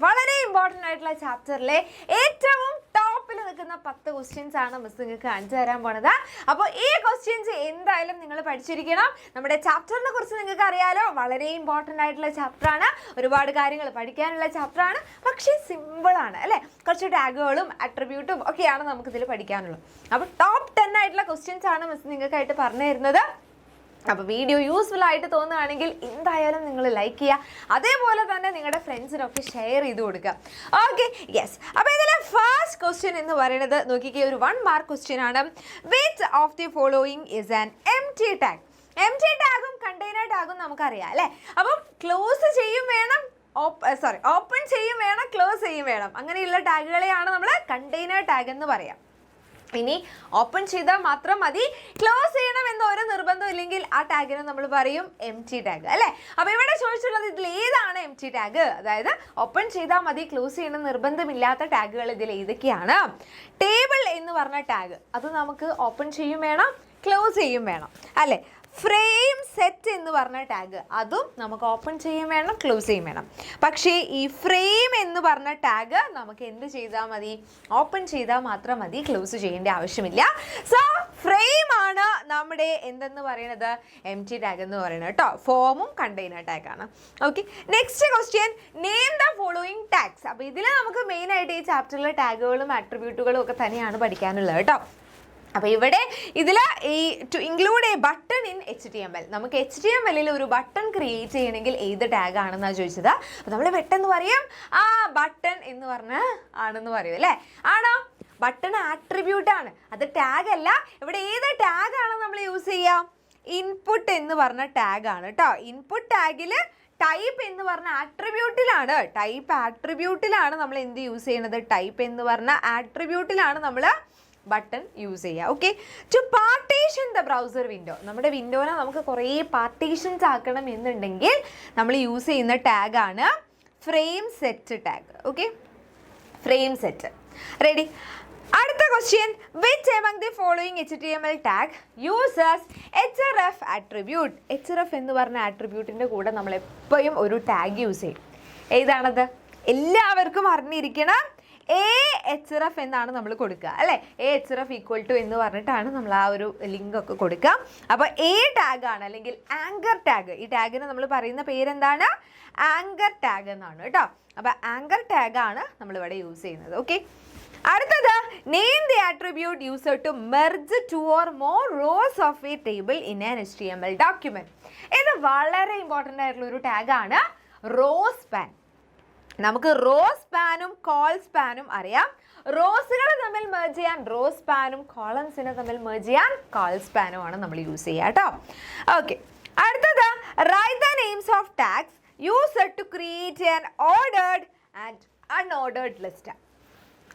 വളരെ ഇമ്പോർട്ടൻ്റ് ആയിട്ടുള്ള ചാപ്റ്ററിലെ ഏറ്റവും ടോപ്പിൽ നിൽക്കുന്ന 10 ക്വസ്റ്റ്യൻസ് ആണ് മിസ് നിങ്ങൾക്ക് കാണിച്ചു തരാൻ പോണത്. അപ്പോൾ ഈ ക്വസ്റ്റ്യൻസ് എന്തായാലും നിങ്ങൾ പഠിച്ചിരിക്കണം. നമ്മുടെ ചാപ്റ്ററിനെ കുറിച്ച് നിങ്ങൾക്ക് അറിയാലോ, വളരെ ഇമ്പോർട്ടൻ്റ് ആയിട്ടുള്ള ചാപ്റ്ററാണ്, ഒരുപാട് കാര്യങ്ങൾ പഠിക്കാനുള്ള ചാപ്റ്ററാണ്. പക്ഷേ സിമ്പിളാണ് അല്ലേ, കുറച്ച് ടാഗുകളും അട്രിബ്യൂട്ടും ഒക്കെയാണ് നമുക്കിതിൽ പഠിക്കാനുള്ളത്. അപ്പോൾ ടോപ്പ് 10 ആയിട്ടുള്ള ക്വസ്റ്റ്യൻസ് ആണ് മിസ് നിങ്ങൾക്കായിട്ട് പറഞ്ഞു തരുന്നത്. അപ്പോൾ വീഡിയോ യൂസ്ഫുൾ ആയിട്ട് തോന്നുകയാണെങ്കിൽ എന്തായാലും നിങ്ങൾ ലൈക്ക് ചെയ്യുക, അതേപോലെ തന്നെ നിങ്ങളുടെ ഫ്രണ്ട്സിനൊക്കെ ഷെയർ ചെയ്ത് കൊടുക്കുക. Okay, yes. അപ്പോൾ ഇതിലെ ഫസ്റ്റ് ക്വസ്റ്റ്യൻ എന്ന് പറയുന്നത് നോക്കിക്കേ, ഒരു 1 മാർക്ക് ക്വസ്റ്റ്യൻ ആണ്. Which of the following is an empty tag? Empty ടാഗും കണ്ടെയ്നർ ടാഗും നമുക്കറിയാം അല്ലേ. അപ്പം ക്ലോസ് ചെയ്യും വേണം, ഓപ്പൺ ചെയ്യും വേണം, ക്ലോസ് ചെയ്യും വേണം. അങ്ങനെയുള്ള ടാഗുകളെയാണ് നമ്മൾ കണ്ടെയ്നർ ടാഗ് എന്ന് പറയാം. ഇനി ഓപ്പൺ ചെയ്താൽ മാത്രം മതി, ക്ലോസ് ചെയ്യണം എന്ന ഒരു നിർബന്ധം ഇല്ലെങ്കിൽ ആ ടാഗിനെ നമ്മൾ പറയും എംപ്റ്റി ടാഗ് അല്ലേ. അപ്പോൾ ഇവിടെ ചോദിച്ചിട്ടുള്ളത് ഇതിൽ ഏതാണ് എംപ്റ്റി ടാഗ്? അതായത് ഓപ്പൺ ചെയ്താൽ മതി, ക്ലോസ് ചെയ്യണം നിർബന്ധമില്ലാത്ത ടാഗുകൾ ഇതിൽ ഏതൊക്കെയാണ്? ടേബിൾ എന്ന് പറഞ്ഞ ടാഗ്, അത് നമുക്ക് ഓപ്പൺ ചെയ്യും വേണം, ക്ലോസ് ചെയ്യും വേണം അല്ലേ. ഫ്രെയിം സെറ്റ് എന്ന് പറഞ്ഞ ടാഗ്, അതും നമുക്ക് ഓപ്പൺ ചെയ്യും വേണം, ക്ലോസ് ചെയ്യും വേണം. പക്ഷേ ഈ ഫ്രെയിം എന്ന് പറഞ്ഞ ടാഗ് നമുക്ക് എന്ത് ചെയ്താൽ മതി? ഓപ്പൺ ചെയ്താൽ മാത്രം മതി, ക്ലോസ് ചെയ്യേണ്ട ആവശ്യമില്ല. സോ ഫ്രെയിം ആണ് നമ്മുടെ എന്തെന്ന് പറയുന്നത്, എംപ്റ്റി ടാഗ് എന്ന് പറയുന്നത് കേട്ടോ. ഫോമും കണ്ടെയ്നർ ടാഗാണ്. Okay, next question, name the following tags. അപ്പോൾ ഇതിൽ നമുക്ക് മെയിനായിട്ട് ഈ ചാപ്റ്ററിലെ ടാഗുകളും അട്രിബ്യൂട്ടുകളും ഒക്കെ തന്നെയാണ് പഠിക്കാനുള്ളത് കേട്ടോ. അപ്പോൾ ഇവിടെ ഇതിൽ ഈ to include a button in HTML, നമുക്ക് HTML ഒരു ബട്ടൺ ക്രിയേറ്റ് ചെയ്യണമെങ്കിൽ ഏത് ടാഗ് ആണെന്നാണ് ചോദിച്ചത്. അപ്പോൾ നമ്മൾ പെട്ടെന്ന് പറയും ബട്ടൺ എന്ന് പറഞ്ഞ ആണെന്ന് പറയും അല്ലേ. ആണോ? ബട്ടൺ ആട്രിബ്യൂട്ടാണ്, അത് ടാഗ് അല്ല. ഇവിടെ ഏത് ടാഗാണ് നമ്മൾ യൂസ് ചെയ്യുക? ഇൻപുട്ട് എന്ന് പറഞ്ഞ ടാഗാണ് കേട്ടോ. ഇൻപുട്ട് ടാഗിൽ ടൈപ്പ് എന്ന് പറഞ്ഞ ആട്രിബ്യൂട്ടിലാണ്, ടൈപ്പ് ആട്രിബ്യൂട്ടിലാണ് നമ്മൾ എന്ത് യൂസ് ചെയ്യണത്? ടൈപ്പ് എന്ന് പറഞ്ഞ ആട്രിബ്യൂട്ടിലാണ് നമ്മൾ ബട്ടൺ യൂസ് ചെയ്യുക. Okay, to partition the browser window, നമ്മുടെ വിൻഡോനെ നമുക്ക് കുറേ പാർട്ടീഷൻസ് ആക്കണം എന്നുണ്ടെങ്കിൽ നമ്മൾ യൂസ് ചെയ്യുന്ന ടാഗാണ് frame set tag. Okay, frame set. Ready? അടുത്ത question, which among the following HTML tag users href attribute? href എന്ന് പറഞ്ഞ ആട്രിബ്യൂട്ടിൻ്റെ കൂടെ നമ്മൾ എപ്പോഴും ഒരു ടാഗ് യൂസ് ചെയ്യും. ഏതാണത്? എല്ലാവർക്കും അറിഞ്ഞിരിക്കണം. href എന്നാണ് നമ്മൾ കൊടുക്കുക അല്ലേ. href ഈക്വൽ ടു എന്ന് പറഞ്ഞിട്ടാണ് നമ്മൾ ആ ഒരു ലിങ്ക് ഒക്കെ കൊടുക്കുക. അപ്പോൾ ടാഗാണ് അല്ലെങ്കിൽ ആങ്കർ ടാഗ്. ഈ ടാഗിന് നമ്മൾ പറയുന്ന പേരെന്താണ്? ആങ്കർ ടാഗ് എന്നാണ് കേട്ടോ. അപ്പോൾ ആങ്കർ ടാഗാണ് നമ്മളിവിടെ യൂസ് ചെയ്യുന്നത്. ഓക്കെ, അടുത്തത്, name the attribute user to merge 2 or more rows of a table in an HTML document. ഇത് വളരെ ഇമ്പോർട്ടൻ്റ് ആയിട്ടുള്ള ഒരു ടാഗാണ് റോ സ്പാൻ. നമുക്ക് റോ സ്പാനും കോൾ സ്പാനും അറിയാം. റോസുകൾ തമ്മിൽ മെർജ് ചെയ്യാൻ റോ സ്പാനും കോളംസിനെ തമ്മിൽ മെർജ് ചെയ്യാൻ കോൾ സ്പാനും ആണ് നമ്മൾ യൂസ് ചെയ്യുക കേട്ടോ. ഓക്കെ, അടുത്തത്, write the names of tags user to create an ordered and unordered list.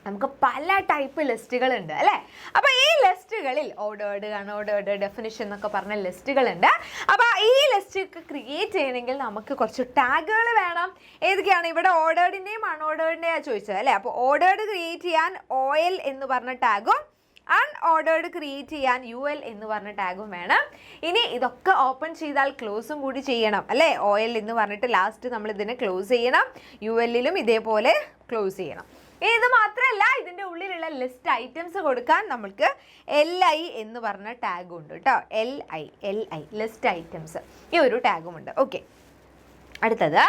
നമുക്ക് പല ടൈപ്പ് ലിസ്റ്റുകളുണ്ട് അല്ലേ. അപ്പോൾ ഈ ലിസ്റ്റുകളിൽ ഓർഡേർഡ്, അൺഓർഡേർഡ്, ഡെഫിനിഷൻ എന്നൊക്കെ പറഞ്ഞ ലിസ്റ്റുകളുണ്ട്. അപ്പോൾ ഈ ലിസ്റ്റ് ക്രിയേറ്റ് ചെയ്യണമെങ്കിൽ നമുക്ക് കുറച്ച് ടാഗുകൾ വേണം. ഏതൊക്കെയാണ്? ഇവിടെ ഓർഡേർഡിൻ്റെയും അൺഓർഡേർഡിൻ്റെയാണ് ചോദിച്ചത് അല്ലേ. അപ്പോൾ ഓർഡേർഡ് ക്രിയേറ്റ് ചെയ്യാൻ OL എന്ന് പറഞ്ഞ ടാഗും അൺഓർഡേർഡ് ക്രിയേറ്റ് ചെയ്യാൻ UL എന്ന് പറഞ്ഞ ടാഗും വേണം. ഇനി ഇതൊക്കെ ഓപ്പൺ ചെയ്താൽ ക്ലോസും കൂടി ചെയ്യണം അല്ലേ. OL എന്ന് പറഞ്ഞിട്ട് ലാസ്റ്റ് നമ്മൾ ഇതിനെ ക്ലോസ് ചെയ്യണം, ULലും ഇതേപോലെ ക്ലോസ് ചെയ്യണം. ഇത് മാത്രമല്ല, ഇതിൻ്റെ ഉള്ളിലുള്ള ലിസ്റ്റ് ഐറ്റംസ് കൊടുക്കാൻ നമുക്ക് LI എന്ന് പറഞ്ഞ ടാഗും ഉണ്ട് കേട്ടോ. LI ലിസ്റ്റ് ഐറ്റംസ്, ഈ ഒരു ടാഗും ഉണ്ട്. ഓക്കെ, അടുത്തത്,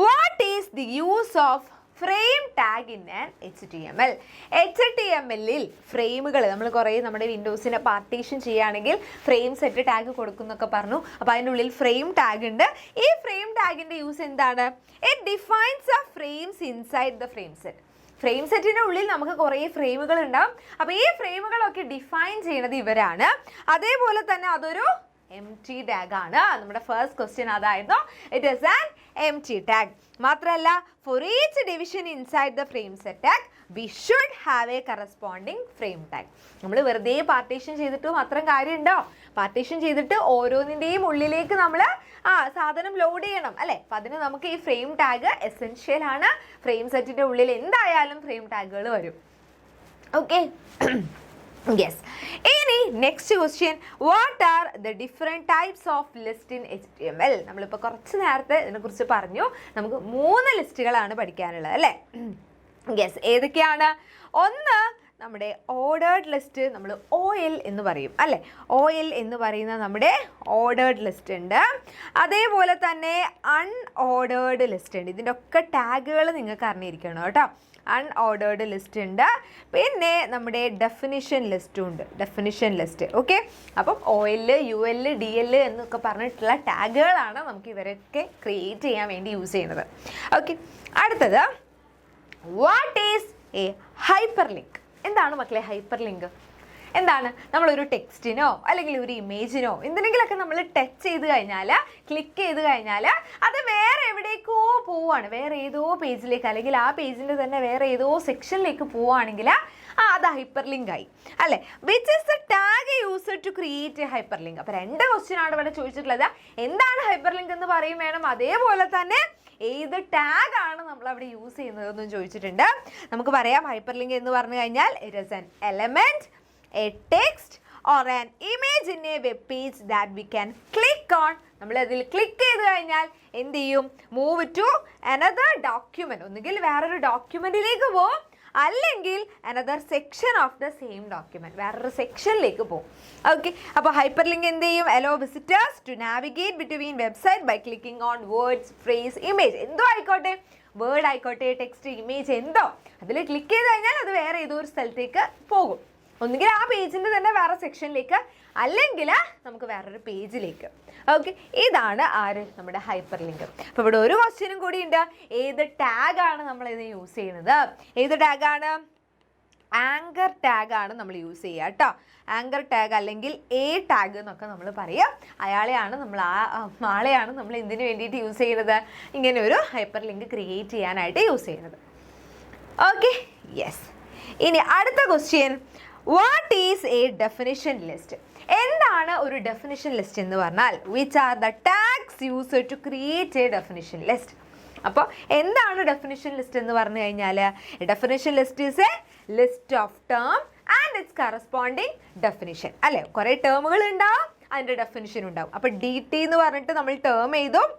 what is the use of frame tag in an HTML? HTMLൽ ഫ്രെയിമുകൾ നമ്മൾ കുറേ നമ്മുടെ വിൻഡോസിനെ പാർട്ടീഷൻ ചെയ്യുകയാണെങ്കിൽ ഫ്രെയിം സെറ്റ് ടാഗ് കൊടുക്കുന്നൊക്കെ പറഞ്ഞു. അപ്പോൾ അതിൻ്റെ ഉള്ളിൽ ഫ്രെയിം ടാഗ് ഉണ്ട്. ഈ ഫ്രെയിം ടാഗിൻ്റെ യൂസ് എന്താണ്? It defines a frames inside the frame set. Frame സെറ്റിൻ്റെ ഉള്ളിൽ നമുക്ക് കുറേ ഫ്രെയിമുകൾ ഉണ്ടാവും. അപ്പോൾ ഈ ഫ്രെയിമുകളൊക്കെ ഡിഫൈൻ ചെയ്യുന്നത് ഇവരാണ്. അതേപോലെ തന്നെ അതൊരു എംപ്റ്റി ടാഗ് ആണ്. നമ്മുടെ ഫസ്റ്റ് ക്വസ്റ്റ്യൻ അതായിരുന്നു, it is an empty tag. മാത്രമല്ല, for each division inside the frame set tag we should have a corresponding frame tag. നമ്മൾ വെറുതെ പാർട്ടീഷൻ ചെയ്തിട്ട് മാത്രം കാര്യമുണ്ടോ? പാർട്ടീഷൻ ചെയ്തിട്ട് ഓരോന്നിൻ്റെയും ഉള്ളിലേക്ക് നമ്മൾ സാധനം ലോഡ് ചെയ്യണം അല്ലേ. അപ്പം അതിന് നമുക്ക് ഈ ഫ്രെയിം ടാഗ് എസെൻഷ്യൽ ആണ്. ഫ്രെയിം സെറ്റിൻ്റെ ഉള്ളിൽ എന്തായാലും ഫ്രെയിം ടാഗുകൾ വരും. Okay, yes. ഇനി next question, what are the different types of list in HTML? നമ്മളിപ്പോൾ കുറച്ച് നേരത്തെ ഇതിനെക്കുറിച്ച് പറഞ്ഞു. നമുക്ക് 3 ലിസ്റ്റുകളാണ് പഠിക്കാനുള്ളത് അല്ലേ? യെസ്. ഏതൊക്കെയാണ്? ഒന്ന് നമ്മുടെ ഓർഡേർഡ് ലിസ്റ്റ്, നമ്മൾ OL എന്ന് പറയും അല്ലേ? OL എന്ന് പറയുന്ന നമ്മുടെ ഓർഡേർഡ് ലിസ്റ്റ് ഉണ്ട്. അതേപോലെ തന്നെ അൺഓർഡേർഡ് ലിസ്റ്റ് ഉണ്ട്. ഇതിൻ്റെ ഒക്കെ ടാഗുകൾ നിങ്ങൾക്ക് അറിഞ്ഞിരിക്കണം കേട്ടോ. അൺഓർഡേർഡ് ലിസ്റ്റ് ഉണ്ട്. പിന്നെ നമ്മുടെ ഡെഫിനിഷൻ ലിസ്റ്റും ഉണ്ട്. Definition list. ഓക്കെ. അപ്പം OL, UL, DL എന്നൊക്കെ പറഞ്ഞിട്ടുള്ള ടാഗുകളാണ് നമുക്ക് ഇവരൊക്കെ ക്രിയേറ്റ് ചെയ്യാൻ വേണ്ടി യൂസ് ചെയ്യുന്നത്. ഓക്കെ. അടുത്തത്, what is A hyper link? എന്താണ് മക്കളെ ഹൈപ്പർ ലിങ്ക്? എന്താണ്? നമ്മളൊരു ടെക്സ്റ്റിനോ അല്ലെങ്കിൽ ഒരു ഇമേജിനോ എന്തിനെങ്കിലൊക്കെ നമ്മൾ ടച്ച് ചെയ്ത് കഴിഞ്ഞാൽ, ക്ലിക്ക് ചെയ്ത് കഴിഞ്ഞാൽ അത് വേറെ എവിടേക്കോ പോവുകയാണ്, വേറെ ഏതോ പേജിലേക്ക്, അല്ലെങ്കിൽ ആ പേജിൻ്റെ തന്നെ വേറെ ഏതോ സെക്ഷനിലേക്ക് പോവുകയാണെങ്കിൽ അത് ഹൈപ്പർ ലിങ്ക് ആയി അല്ലേ? Which is the tag used to create a hyperlink? അപ്പോൾ 2 ക്വസ്റ്റ്യൻ ആണ് ഇവിടെ ചോദിച്ചിട്ടുള്ളത്. എന്താണ് ഹൈപ്പർ ലിങ്ക് എന്ന് പറയും വേണം, അതേപോലെ തന്നെ ഏത് ടാഗ് ആണ് നമ്മൾ അവിടെ യൂസ് ചെയ്യുന്നതെന്നും ചോദിച്ചിട്ടുണ്ട്. നമുക്ക് പറയാം, ഹൈപ്പർ ലിങ്ക് എന്ന് പറഞ്ഞു കഴിഞ്ഞാൽ it is an element, a text or an image in a web page that we can click on. നമ്മൾ അതിൽ ക്ലിക്ക് ചെയ്ത് കഴിഞ്ഞാൽ എന്ത് ചെയ്യും? Move to another document. ഒന്നുകിൽ വേറൊരു ഡോക്യുമെന്റിലേക്ക് പോകും, അല്ലെങ്കിൽ another section of the same document, വേറൊരു സെക്ഷനിലേക്ക് പോകും. ഓക്കെ. അപ്പോൾ ഹൈപ്പർ ലിങ്ക് എന്ത് ചെയ്യും? Allow visitors to navigate between website by clicking on words, phrase, image. എന്തോ ആയിക്കോട്ടെ, വേർഡ് ആയിക്കോട്ടെ, ടെക്സ്റ്റ്, ഇമേജ്, എന്തോ അതിൽ ക്ലിക്ക് ചെയ്ത് കഴിഞ്ഞാൽ അത് വേറെ ഏതോ ഒരു സ്ഥലത്തേക്ക് പോകും. ഒന്നുകിൽ ആ പേജിൻ്റെ തന്നെ വേറെ സെക്ഷനിലേക്ക്, അല്ലെങ്കിൽ നമുക്ക് വേറൊരു പേജിലേക്ക്. ഓക്കെ. ഇതാണ് ആര്? നമ്മുടെ ഹൈപ്പർ ലിങ്ക്. അപ്പോൾ ഇവിടെ ഒരു ക്വസ്റ്റ്യനും കൂടി ഉണ്ട്. ഏത് ടാഗാണ് നമ്മൾ ഇത് യൂസ് ചെയ്യുന്നത്? ഏത് ടാഗാണ്? ആങ്കർ ടാഗാണ് നമ്മൾ യൂസ് ചെയ്യുക കേട്ടോ. ആങ്കർ ടാഗ് അല്ലെങ്കിൽ A ടാഗ് എന്നൊക്കെ നമ്മൾ പറയുക. അയാളെയാണ് നമ്മൾ ആളെയാണ് നമ്മൾ എന്തിനു വേണ്ടിയിട്ട് യൂസ് ചെയ്യുന്നത്? ഇങ്ങനെ ഒരു ഹൈപ്പർ ലിങ്ക് ക്രിയേറ്റ് ചെയ്യാനായിട്ട് യൂസ് ചെയ്യുന്നത്. ഓക്കെ. യെസ്. ഇനി അടുത്ത question, what is a definition list? എന്താണ് ഒരു ഡെഫിനിഷൻ ലിസ്റ്റ് എന്ന് പറഞ്ഞാൽ? Which are the tags used to create a definition list? അപ്പോൾ എന്താണ് ഡെഫിനിഷൻ ലിസ്റ്റ് എന്ന് പറഞ്ഞു കഴിഞ്ഞാൽ, definition list is a list of term and its corresponding definition അല്ലേ? കുറേ ടേമുകൾ ഉണ്ടാവും, അതിൻ്റെ ഡെഫിനിഷൻ ഉണ്ടാവും. അപ്പോൾ DT എന്ന് പറഞ്ഞിട്ട് നമ്മൾ ടേം എഴുതും,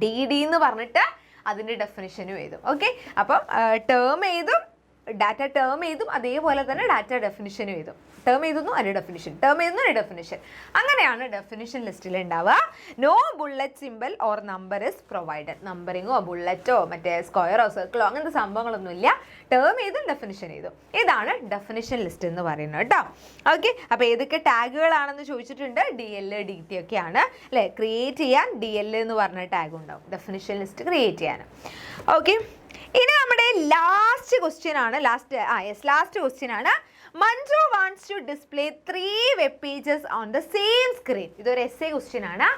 DD എന്ന് പറഞ്ഞിട്ട് അതിൻ്റെ ഡെഫിനിഷനും എഴുതും. ഓക്കെ. അപ്പം ടേം എഴുതും, ഡാറ്റ ടേം എഴുതും, അതേപോലെ തന്നെ ഡാറ്റ ഡെഫിനിഷനും എഴുതും. ടേം എഴുതുന്നു, അതിൻ്റെ ഡെഫിനിഷൻ, ടേം എഴുതുന്നു, അതിൻ്റെ ഡെഫിനിഷൻ. അങ്ങനെയാണ് ഡെഫിനിഷൻ ലിസ്റ്റിൽ ഉണ്ടാവുക. No bullet simple or number is provided. നമ്പറിങ്ങോ ബുള്ളറ്റോ മറ്റേ സ്ക്വയറോ സർക്കിളോ അങ്ങനത്തെ സംഭവങ്ങളൊന്നുമില്ല. ടേം എഴുതും, ഡെഫിനിഷൻ എഴുതും. ഇതാണ് ഡെഫിനിഷൻ ലിസ്റ്റ് എന്ന് പറയുന്നത് കേട്ടോ. ഓക്കെ. അപ്പോൾ ഏതൊക്കെ ടാഗുകളാണെന്ന് ചോദിച്ചിട്ടുണ്ട്. DL, DT ഒക്കെയാണ് അല്ലേ? ക്രിയേറ്റ് ചെയ്യാൻ DL എന്ന് പറഞ്ഞ ടാഗ് ഉണ്ടാവും, ഡെഫിനിഷൻ ലിസ്റ്റ് ക്രിയേറ്റ് ചെയ്യാൻ. ഓക്കെ. ഇനി നമ്മുടെ ലാസ്റ്റ് ക്വസ്റ്റ്യൻ ആണ്. ലാസ്റ്റ് ക്വസ്റ്റ്യൻ ആണ്. Manju wants to display 3 web pages on the same screen. ഇതൊരു essay ക്വസ്റ്റ്യൻ ആണ്.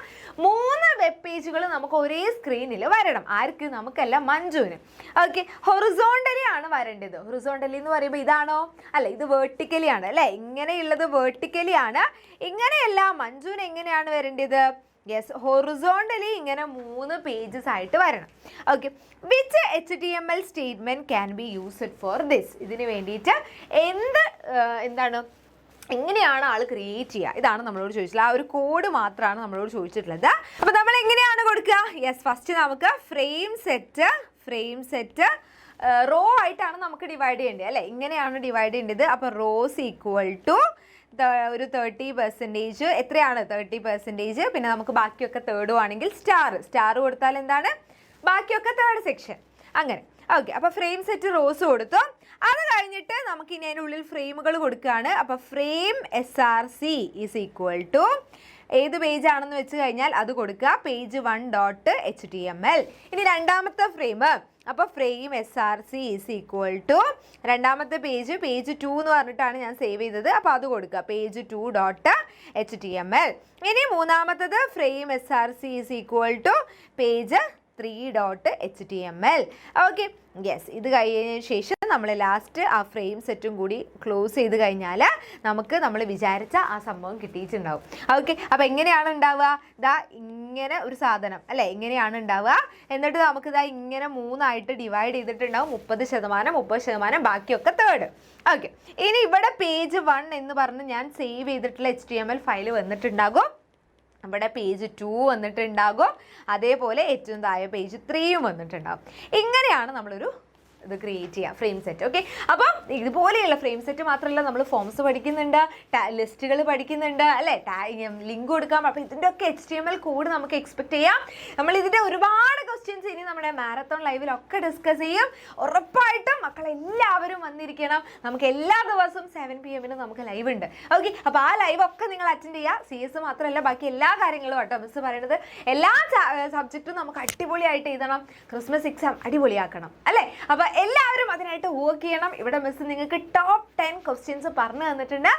3 വെബ് പേജുകൾ നമുക്ക് ഒരേ സ്ക്രീനിൽ വരണം. ആർക്ക്? നമുക്കല്ല, മഞ്ജുവിന്. ഓക്കെ. ഹൊറിസോണ്ടലി ആണ് വരേണ്ടത്. ഹൊറിസോണ്ടലി എന്ന് പറയുമ്പോൾ ഇതാണോ? അല്ല, ഇത് വേർട്ടിക്കലി ആണ് അല്ലേ? ഇങ്ങനെയുള്ളത് വേർട്ടിക്കലി ആണ്. ഇങ്ങനെയല്ല, മഞ്ജുവിന് എങ്ങനെയാണ് വരേണ്ടത്? യെസ്, ഹൊറിസോണ്ടലി ഇങ്ങനെ 3 പേജസ് ആയിട്ട് വരണം. Okay. Which HTML statement can be used for this? ഇതിന് വേണ്ടിയിട്ട് എന്താണ്, എങ്ങനെയാണ് ആൾ ക്രിയേറ്റ് ചെയ്യുക? ഇതാണ് നമ്മളോട് ചോദിച്ചിട്ടുള്ളത്. ആ ഒരു കോഡ് മാത്രമാണ് നമ്മളോട് ചോദിച്ചിട്ടുള്ളത്. അപ്പോൾ നമ്മൾ എങ്ങനെയാണ് കൊടുക്കുക? യെസ്, ഫസ്റ്റ് നമുക്ക് ഫ്രെയിം സെറ്റ് റോ ആയിട്ടാണ് നമുക്ക് ഡിവൈഡ് ചെയ്യേണ്ടത് അല്ലേ? ഇങ്ങനെയാണ് ഡിവൈഡ് ചെയ്യേണ്ടത്. അപ്പോൾ റോസ് ഈക്വൽ ടു ഒരു 30%. എത്രയാണ്? 30%. പിന്നെ നമുക്ക് ബാക്കിയൊക്കെ തേർഡും ആണെങ്കിൽ സ്റ്റാർ കൊടുത്താൽ എന്താണ്? ബാക്കിയൊക്കെ തേർഡ് സെക്ഷൻ. അങ്ങനെ. ഓക്കെ. അപ്പോൾ ഫ്രെയിം സെറ്റ് റോസ് കൊടുത്തു. അത് കഴിഞ്ഞിട്ട് നമുക്ക് ഇനി അതിൻ്റെ ഉള്ളിൽ ഫ്രെയിമുകൾ കൊടുക്കുകയാണ്. അപ്പോൾ frame SRC is equal to ഏത് പേജ് ആണെന്ന് വെച്ച് കഴിഞ്ഞാൽ അത് കൊടുക്കുക, page 1.html. ഇനി രണ്ടാമത്തെ ഫ്രെയിം, അപ്പോൾ frame SRC is equal to രണ്ടാമത്തെ page 2 എന്ന് പറഞ്ഞിട്ടാണ് ഞാൻ സേവ് ചെയ്തത്. അപ്പോൾ അത് കൊടുക്കുക, page 2.html. ഇനി മൂന്നാമത്തത് frame SRC is equal to page 3.html. Okay, yes. ഇത് കഴിഞ്ഞതിന് ശേഷം നമ്മൾ ലാസ്റ്റ് ആ ഫ്രെയിം സെറ്റും കൂടി ക്ലോസ് ചെയ്ത് കഴിഞ്ഞാൽ നമുക്ക് നമ്മൾ വിചാരിച്ച ആ സംഭവം കിട്ടിയിട്ടുണ്ടാവും. ഓക്കെ, അപ്പോൾ എങ്ങനെയാണ് ഉണ്ടാവുക? ഇതാ ഇങ്ങനെ ഒരു സാധനം അല്ലേ, ഇങ്ങനെയാണ് ഉണ്ടാവുക. എന്നിട്ട് നമുക്ക് ഇതാ ഇങ്ങനെ 3ആയിട്ട് ഡിവൈഡ് ചെയ്തിട്ടുണ്ടാവും. 30%, 30%, ബാക്കിയൊക്കെ തേർഡ്. ഓക്കെ, ഇനി ഇവിടെ പേജ് 1 എന്ന് പറഞ്ഞ് ഞാൻ സേവ് ചെയ്തിട്ടുള്ള HTML ഫയൽ വന്നിട്ടുണ്ടാകും. ഇവിടെ പേജ് 2 വന്നിട്ടുണ്ടാകും. അതേപോലെ ഏറ്റവും താഴെ പേജ് 3യും വന്നിട്ടുണ്ടാകും. ഇങ്ങനെയാണ് നമ്മളൊരു ഇത് ക്രിയേറ്റ് ചെയ്യുക, ഫ്രെയിം സെറ്റ്. ഓക്കെ, അപ്പം ഇതുപോലെയുള്ള ഫ്രെയിം സെറ്റ് മാത്രമല്ല, നമ്മൾ ഫോംസ് പഠിക്കുന്നുണ്ട്, ലിസ്റ്റുകൾ പഠിക്കുന്നുണ്ട് അല്ലേ, ലിങ്ക് കൊടുക്കാം. അപ്പോൾ ഇതിൻ്റെ ഒക്കെ HTML കോഡ് നമുക്ക് എക്സ്പെക്ട് ചെയ്യാം. നമ്മൾ ഇതിൻ്റെ ഒരുപാട് ക്വസ്റ്റ്യൻസ് ഇനി നമ്മുടെ മാരത്തോൺ ലൈവിലൊക്കെ ഡിസ്കസ് ചെയ്യും. ഉറപ്പായിട്ടും മക്കളെല്ലാവരും വന്നിരിക്കണം. നമുക്ക് എല്ലാ ദിവസവും 7 PM നമുക്ക് ലൈവ് ഉണ്ട്. ഓക്കെ, അപ്പോൾ ആ ലൈവ് ഒക്കെ നിങ്ങൾ അറ്റൻഡ് ചെയ്യുക. CS മാത്രമല്ല, ബാക്കി എല്ലാ കാര്യങ്ങളും കേട്ടോ മിസ് പറയുന്നത്. എല്ലാ സബ്ജക്റ്റും നമുക്ക് അടിപൊളിയായിട്ട് എഴുതണം. ക്രിസ്മസ് എക്സാം അടിപൊളിയാക്കണം അല്ലേ. അപ്പോൾ എല്ലാവരും അതിനായിട്ട് വർക്ക് ചെയ്യണം. ഇവിടെ മിസ് നിങ്ങൾക്ക് ടോപ്പ് 10 ക്വസ്റ്റ്യൻസ് പറഞ്ഞു തന്നിട്ടുണ്ട്.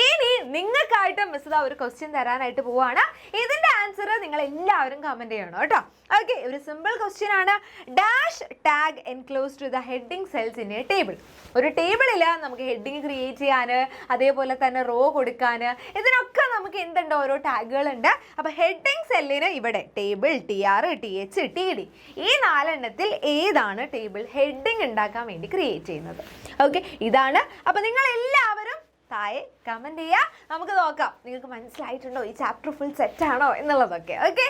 ഇനി നിങ്ങൾക്കായിട്ട് മിസ് ഒരു ക്വസ്റ്റ്യൻ തരാനായിട്ട് പോവാണ്. ഇതിന്റെ ആൻസർ നിങ്ങൾ എല്ലാവരും കമന്റ് ചെയ്യണം കേട്ടോ. ഓക്കെ, ഒരു സിമ്പിൾ ക്വസ്റ്റ്യൻ ആണ്. Dash tag enclose to the heading cells in a table. ഒരു ടേബിളിൽ നമുക്ക് ഹെഡിങ് ക്രിയേറ്റ് ചെയ്യാൻ, അതേപോലെ തന്നെ റോ കൊടുക്കാൻ, ഇതിനൊക്കെ നമുക്ക് എന്തുണ്ട്, ഓരോ ടാഗുകളുണ്ട്. അപ്പോൾ ഹെഡിങ് സെല്ലിന് ഇവിടെ ടേബിൾ, TR, TH, TD ഈ 4 എണ്ണത്തിൽ ഏതാണ് ടേബിൾ ഹെഡിങ് ഉണ്ടാക്കാൻ വേണ്ടി ക്രിയേറ്റ് ചെയ്യുന്നത്? ഓക്കെ, ഇതാണ്. അപ്പോൾ നിങ്ങൾ എല്ലാവരും താഴെ കമൻറ്റ് ചെയ്യുക. നമുക്ക് നോക്കാം നിങ്ങൾക്ക് മനസ്സിലായിട്ടുണ്ടോ, ഈ ചാപ്റ്റർ ഫുൾ സെറ്റാണോ എന്നുള്ളതൊക്കെ. ഓക്കെ.